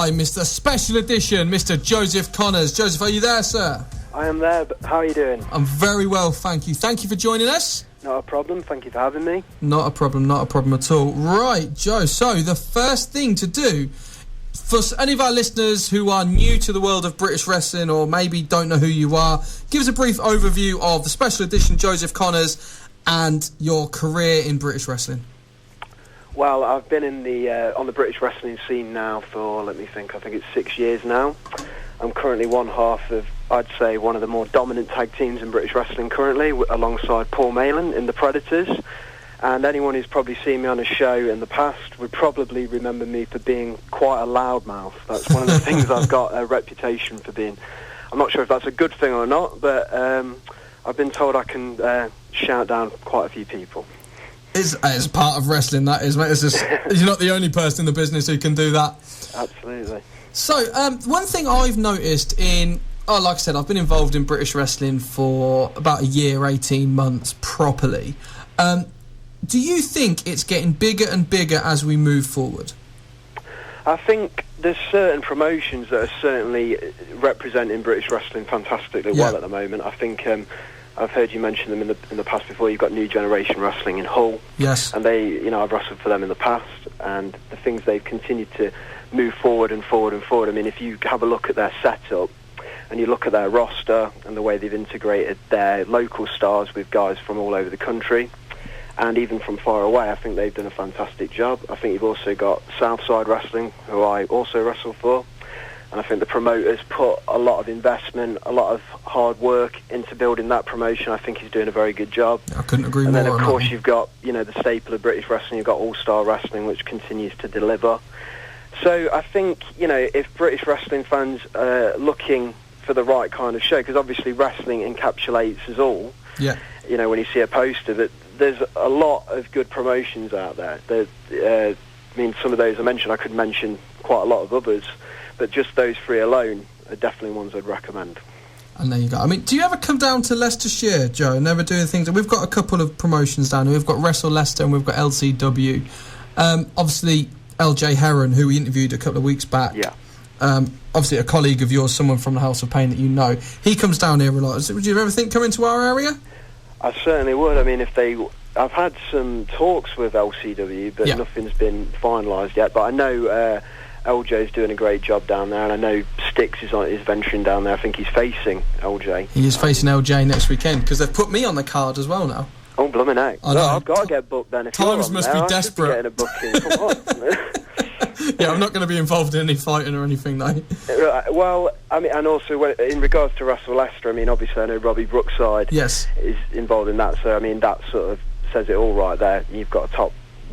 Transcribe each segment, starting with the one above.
Hi, Mr. Special Edition, Mr. Joseph Connors. Joseph, are you there, sir? I am there, but how are you doing? I'm very well, thank you. Thank you for joining us. Not a problem, thank you for having me. Not a problem at all. Right, Joe, so the first thing to do, for any of our listeners who are new to the world of British wrestling or maybe don't know who you are, give us a brief overview of the Special Edition Joseph Connors and your career in British wrestling. Well, I've been in the on the British wrestling scene now for, I think it's 6 years now. I'm currently one half of, I'd say, one of the more dominant tag teams in British wrestling currently, alongside Paul Malin in the Predators. And anyone who's probably seen me on a show in the past would probably remember me for being quite a loudmouth. That's one of the things I've got a reputation for being. I'm not sure if that's a good thing or not, but I've been told I can shout down quite a few people. It's part of wrestling, that is, mate. It's just, you're not the only person in the business who can do that. Absolutely. So, one thing I've noticed like I said, I've been involved in British wrestling for about a year, 18 months properly. Do you think it's getting bigger and bigger as we move forward? I think there's certain promotions that are certainly representing British wrestling fantastically well at the moment. I think I've heard you mention them in the past before. You've got New Generation Wrestling in Hull. Yes. And I've wrestled for them in the past, and the things they've continued to move forward and forward and forward. I mean, if you have a look at their setup and you look at their roster and the way they've integrated their local stars with guys from all over the country and even from far away, I think they've done a fantastic job. I think you've also got Southside Wrestling, who I also wrestle for. And I think the promoters put a lot of investment, a lot of hard work into building that promotion. I think he's doing a very good job. I couldn't agree more. And then, of course, you've got, the staple of British wrestling. You've got All-Star Wrestling, which continues to deliver. So I think, if British wrestling fans are looking for the right kind of show, because obviously wrestling encapsulates us all. Yeah. When you see a poster, that there's a lot of good promotions out there. Some of those I mentioned, I could mention quite a lot of others. But just those three alone are definitely ones I'd recommend. And there you go. I mean, do you ever come down to Leicestershire, Joe, and ever do things? We've got a couple of promotions down here. We've got Wrestle Leicester and we've got LCW. Obviously, LJ Heron, who we interviewed a couple of weeks back. Yeah. Obviously, a colleague of yours, someone from the House of Pain that you know. He comes down here a lot. Would you ever think come into our area? I certainly would. I mean, I've had some talks with LCW, but nothing's been finalised yet. But I know LJ's doing a great job down there, and I know Styx is venturing down there. I think he's facing LJ. He is facing LJ next weekend, because they've put me on the card as well now. Oh, blooming heck. I've got to get booked then. If Times must be desperate. I should be getting a booking. Come on. Yeah, I'm not going to be involved in any fighting or anything, though. Well, I mean, and also in regards to Wrestle Leicester, I mean, obviously I know Robbie Brookside is involved in that, so I mean, that sort of says it all right there. You've got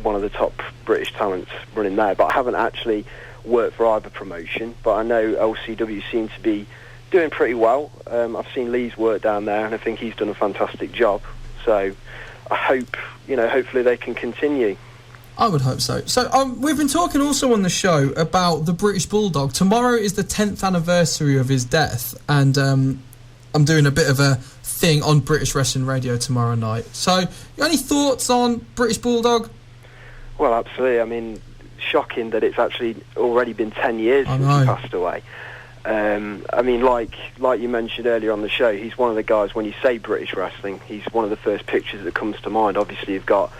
one of the top British talents running there, but I haven't actually worked for either promotion, but I know LCW seem to be doing pretty well. I've seen Lee's work down there, and I think he's done a fantastic job. So I hope, hopefully they can continue. I would hope so. So we've been talking also on the show about the British Bulldog. Tomorrow is the 10th anniversary of his death, and I'm doing a bit of a thing on British Wrestling Radio tomorrow night. So, any thoughts on British Bulldog? Well, absolutely. I mean, shocking that it's actually already been 10 years since he passed away. I mean, like you mentioned earlier on the show, he's one of the guys, when you say British wrestling, he's one of the first pictures that comes to mind. Obviously, you've got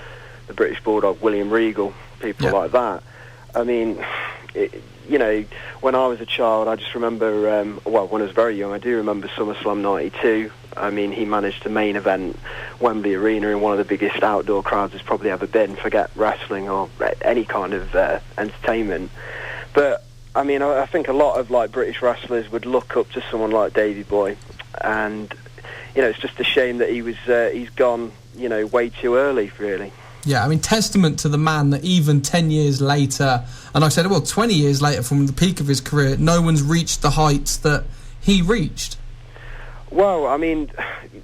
the British Bulldog, William Regal, people like that. I mean, when I was a child, I just remember, when I was very young, I do remember SummerSlam 92. I mean, he managed to main event Wembley Arena in one of the biggest outdoor crowds there's probably ever been, forget wrestling or any kind of entertainment. But, I mean, I think a lot of, British wrestlers would look up to someone like Davey Boy, and, it's just a shame that he's gone, way too early, really. Yeah, I mean, testament to the man that even 10 years later, and like I said, 20 years later from the peak of his career, no one's reached the heights that he reached. Well, I mean,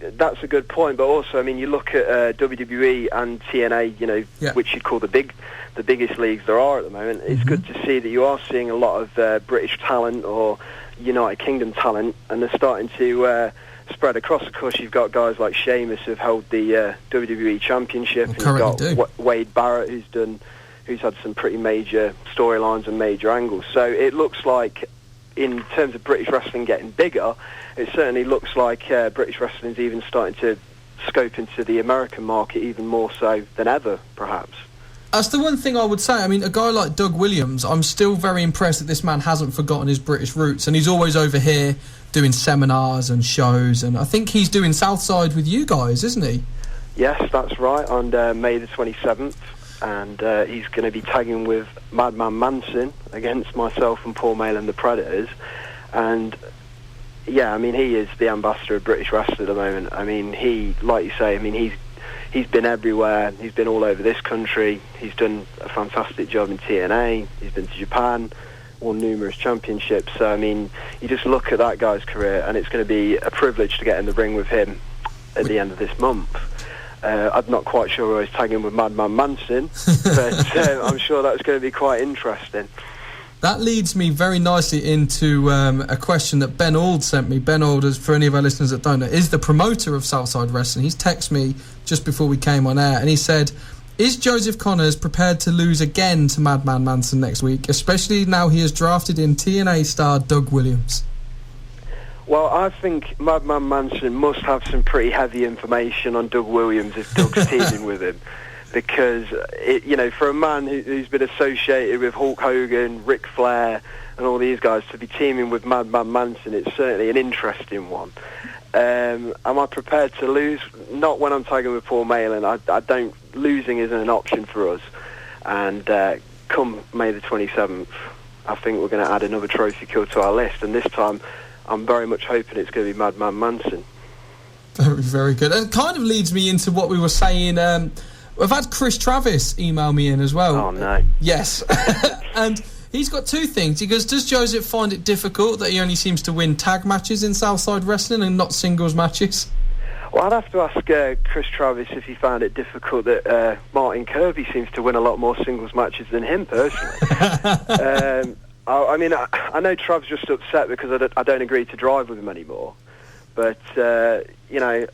that's a good point, but also, I mean, you look at WWE and TNA, which you'd call the biggest leagues there are at the moment. It's good to see that you are seeing a lot of British talent or United Kingdom talent, and they're starting to spread across. Of course, you've got guys like Sheamus who've held the WWE Championship, and you've got Wade Barrett who's done who's had some pretty major storylines and major angles. So it looks like, in terms of British wrestling getting bigger, it certainly looks like British wrestling's even starting to scope into the American market even more so than ever, perhaps. That's the one thing I would say. I mean, a guy like Doug Williams, I'm still very impressed that this man hasn't forgotten his British roots, and he's always over here doing seminars and shows, and I think he's doing Southside with you guys, isn't he? Yes, that's right, on May the 27th, and he's going to be tagging with Madman Manson against myself and Paul Mail and the Predators, and yeah, I mean, he is the ambassador of British wrestling at the moment. I mean, he, like you say, I mean, he's been everywhere. He's been all over this country. He's done a fantastic job in TNA. He's been to Japan, won numerous championships. So, I mean, you just look at that guy's career, and it's going to be a privilege to get in the ring with him at the end of this month. I'm not quite sure where he's tagging with Madman Manson, but I'm sure that's going to be quite interesting. That leads me very nicely into a question that Ben Auld sent me. Ben Auld, is, for any of our listeners that don't know, is the promoter of Southside Wrestling. He's texted me just before we came on air, and he said, is Joseph Connors prepared to lose again to Madman Manson next week, especially now he has drafted in TNA star Doug Williams? Well, I think Madman Manson must have some pretty heavy information on Doug Williams if Doug's teaming with him. Because, for a man who's been associated with Hulk Hogan, Ric Flair, and all these guys, to be teaming with Madman Manson, it's certainly an interesting one. Am I prepared to lose? Not when I'm tagging with Paul Malin. I don't. Losing isn't an option for us. And come May the 27th, I think we're going to add another trophy kill to our list. And this time, I'm very much hoping it's going to be Madman Manson. Very, very good. And it kind of leads me into what we were saying. We've had Chris Travis email me in as well. Oh, no. Yes. And he's got two things. He goes, does Joseph find it difficult that he only seems to win tag matches in Southside Wrestling and not singles matches? Well, I'd have to ask Chris Travis if he found it difficult that Martin Kirby seems to win a lot more singles matches than him, personally. I know Trav's just upset because I don't agree to drive with him anymore. But,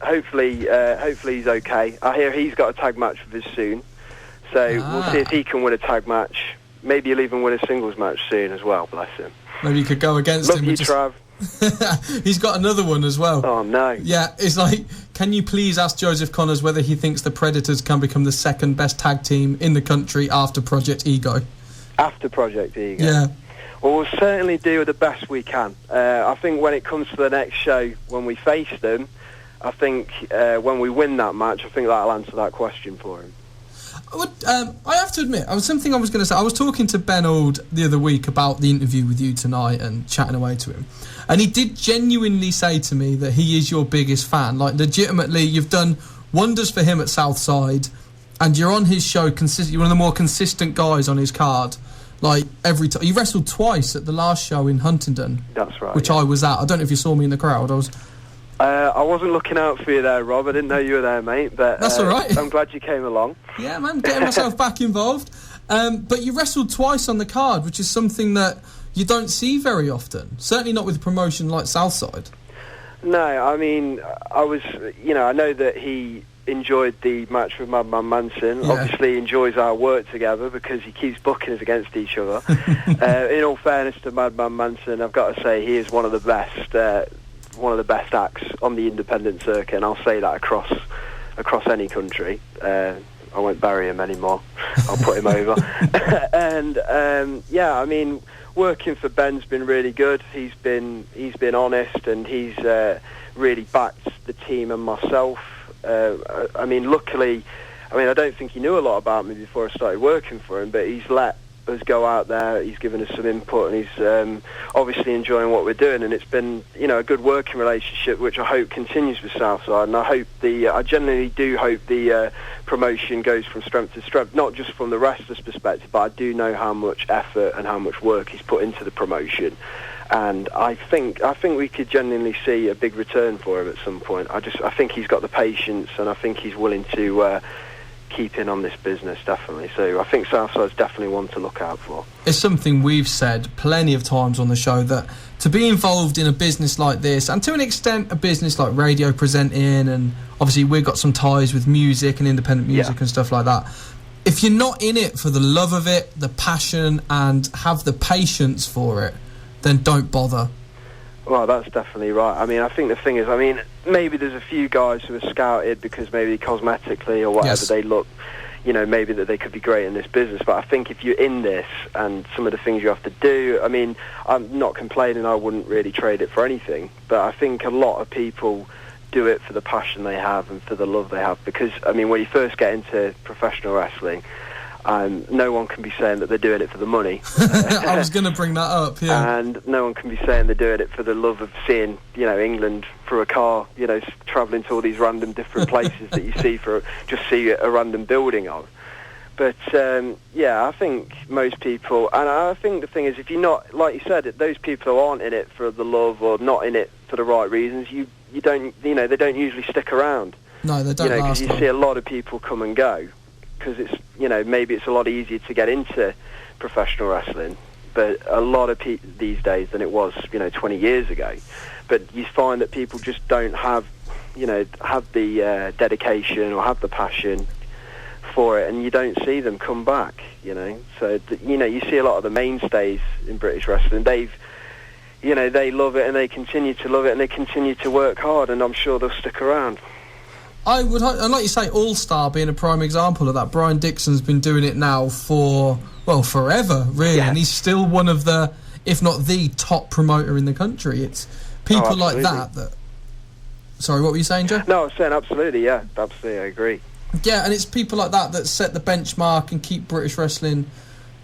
hopefully he's okay. I hear he's got a tag match with us soon. So we'll see if he can win a tag match. Maybe he'll even win a singles match soon as well, bless him. Maybe you could go against him. Love you, Trav. He's got another one as well. Oh, no. Yeah, it's like, can you please ask Joseph Connors whether he thinks the Predators can become the second best tag team in the country after Project Ego? After Project Ego? Yeah. Well, we'll certainly do the best we can. I think when it comes to the next show, when we face them, I think when we win that match, I think that'll answer that question for him. I have to admit, something I was going to say. I was talking to Ben Auld the other week about the interview with you tonight and chatting away to him. And he did genuinely say to me that he is your biggest fan. Like, legitimately, you've done wonders for him at Southside, and you're on his show, you're one of the more consistent guys on his card. Like, every time. You wrestled twice at the last show in Huntingdon. That's right. Which I was at. I don't know if you saw me in the crowd. I wasn't looking out for you there, Rob. I didn't know you were there, mate. But that's all right. I'm glad you came along. Yeah, man, getting myself back involved. But you wrestled twice on the card, which is something that you don't see very often. Certainly not with a promotion like Southside. No, I mean, I know that he enjoyed the match with Madman Manson. Yeah. Obviously enjoys our work together because he keeps booking us against each other. In all fairness to Madman Manson, I've got to say he is one of the best acts on the independent circuit, and I'll say that across any country. I won't bury him anymore. I'll put him over. And I mean, working for Ben's been really good. He's been honest, and he's really backed the team and myself. Luckily, I don't think he knew a lot about me before I started working for him, but he's let us go out there. He's given us some input, and he's obviously enjoying what we're doing, and it's been a good working relationship, which I hope continues with Southside. And I genuinely do hope the promotion goes from strength to strength, not just from the wrestler's perspective, but I do know how much effort and how much work he's put into the promotion. And I think we could genuinely see a big return for him at some point. I think he's got the patience, and I think he's willing to keep in on this business, definitely. So I think Southside's definitely one to look out for. It's something we've said plenty of times on the show, that to be involved in a business like this, and to an extent a business like radio presenting, and obviously we've got some ties with music and independent music and stuff like that, if you're not in it for the love of it, the passion, and have the patience for it, then don't bother. Well, that's definitely right. I mean, I think the thing is, maybe there's a few guys who are scouted because maybe cosmetically or whatever they look, maybe that they could be great in this business. But I think if you're in this and some of the things you have to do, I'm not complaining, I wouldn't really trade it for anything. But I think a lot of people do it for the passion they have and for the love they have. Because, when you first get into professional wrestling, no one can be saying that they're doing it for the money. I was going to bring that up, yeah. And no one can be saying they're doing it for the love of seeing, England through a car, travelling to all these random different places that you see a random building of. But, I think most people, and I think the thing is, if you're not, like you said, those people who aren't in it for the love or not in it for the right reasons, you don't, they don't usually stick around. No, they don't last because you see a lot of people come and go. Because it's, maybe it's a lot easier to get into professional wrestling, but a lot of these days than it was, 20 years ago. But you find that people just don't have the dedication or have the passion for it, and you don't see them come back, So, you see a lot of the mainstays in British wrestling. They love it and they continue to love it and they continue to work hard, and I'm sure they'll stick around. I would, and like you say, All Star being a prime example of that. Brian Dixon's been doing it now for, forever, really, and he's still one of the, if not the top promoter in the country. It's people like that. Sorry, what were you saying, Joe? No, I was saying absolutely, I agree. Yeah, and it's people like that set the benchmark and keep British wrestling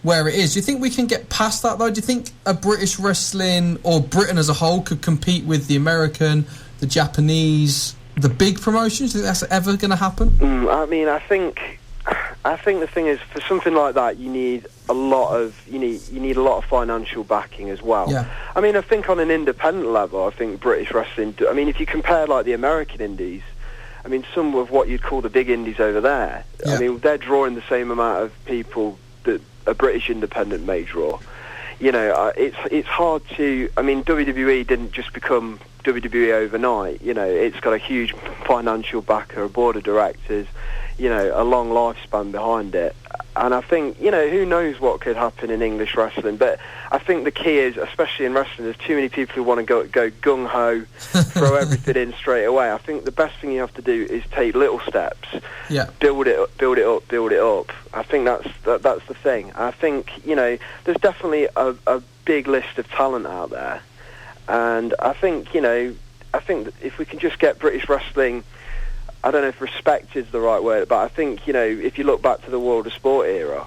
where it is. Do you think we can get past that, though? Do you think a British wrestling, or Britain as a whole, could compete with the American, the Japanese, the big promotions? Do you think that's ever going to happen? I think the thing is, for something like that, you need a lot of financial backing as well. Yeah. I think on an independent level, I think British wrestling. If you compare like the American indies, some of what you'd call the big indies over there. Yeah. They're drawing the same amount of people that a British independent may draw. It's hard to. WWE didn't just become WWE overnight. It's got a huge financial backer, a board of directors, a long lifespan behind it. And I think, who knows what could happen in English wrestling. But I think the key is, especially in wrestling, there's too many people who want to go gung-ho, throw everything in straight away. I think the best thing you have to do is take little steps, build it up. I think that's the thing. I think, there's definitely a big list of talent out there. And I think that if we can just get British wrestling, I don't know if respect is the right word, but I think, if you look back to the World of Sport era,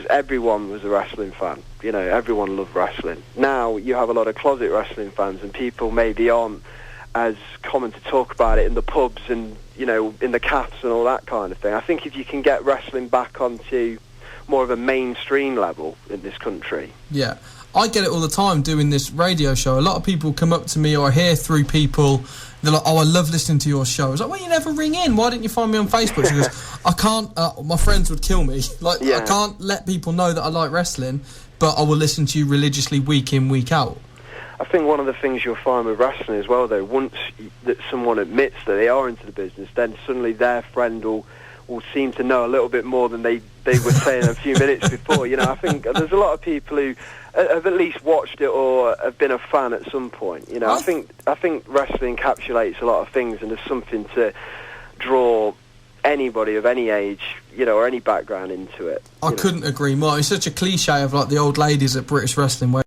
everyone was a wrestling fan. Everyone loved wrestling. Now you have a lot of closet wrestling fans, and people maybe aren't as common to talk about it in the pubs and, in the cafes and all that kind of thing. I think if you can get wrestling back onto more of a mainstream level in this country. Yeah. I get it all the time doing this radio show. A lot of people come up to me, or I hear through people, they're like, I love listening to your show. I was like, well, you never ring in. Why didn't you find me on Facebook? She goes, I can't, my friends would kill me. I can't let people know that I like wrestling, but I will listen to you religiously week in, week out. I think one of the things you'll find with wrestling as well, though, once that someone admits that they are into the business, then suddenly their friend will seem to know a little bit more than they were saying a few minutes before. I think there's a lot of people who have at least watched it or have been a fan at some point. I think wrestling encapsulates a lot of things, and there's something to draw anybody of any age, or any background into it. I couldn't agree more. It's such a cliche of like the old ladies at British wrestling where